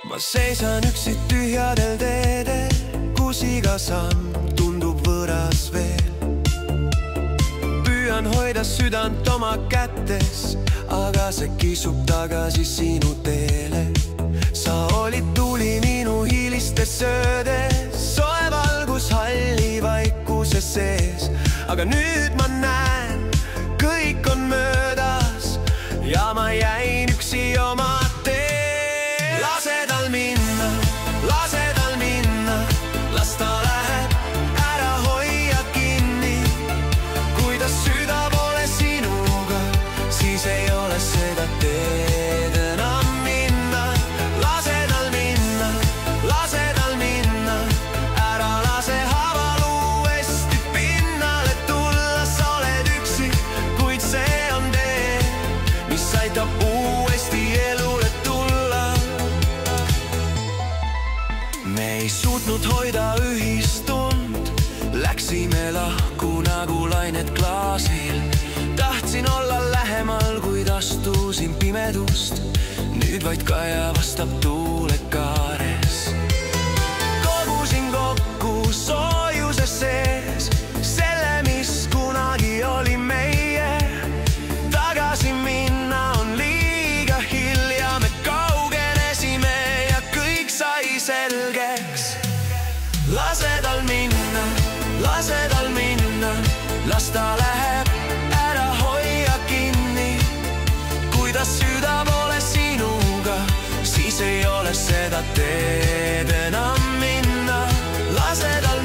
ma seisan üksi tühjadel teedel, kus iga samm tundub võõras veel. Püüan hoida südant oma kätes, aga see kisub tagasi sinu teele. Sa olid tuli minu hilistes söödes, soe valgus halli vaikuse sees. Aga nüüd ma näen, kõik on möödas ja ma jäin üksi oma tee. Lase tal minna, las ta läheb, ära hoia kinni. Kui ta süda pole sinuga, siis ei ole seda teed enam minna. Lase tal minna, ära lase haaval uuesti pinnale tulla. Sa oled üksi, kuid see on tee, mis aitab uuesti elule tulla. Me ei suutnud hoida ühistund, läksime lahku nagu lained klaasil. Tahtsin olla lähemal, kuid astusin pimedust. Nüüd vaid Kaja vastab tuulekaares. Kogusin kokku soojuse sees selle, mis kunagi oli meie. Tagasi minna on liiga hilja, me kaugenesime ja kõik sai selgeks. Lase tal minna, las ta läheb, ära hoia kinni. Kui ta süda pole sinuga, siis ei ole seda teed enam minna. Lase tal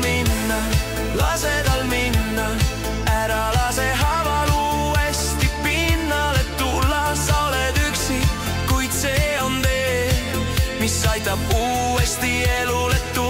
minna, ära lase haaval uuesti pinnale tulla. Sa oled üksi, kuid see on tee, mis aitab uuesti elule tulla.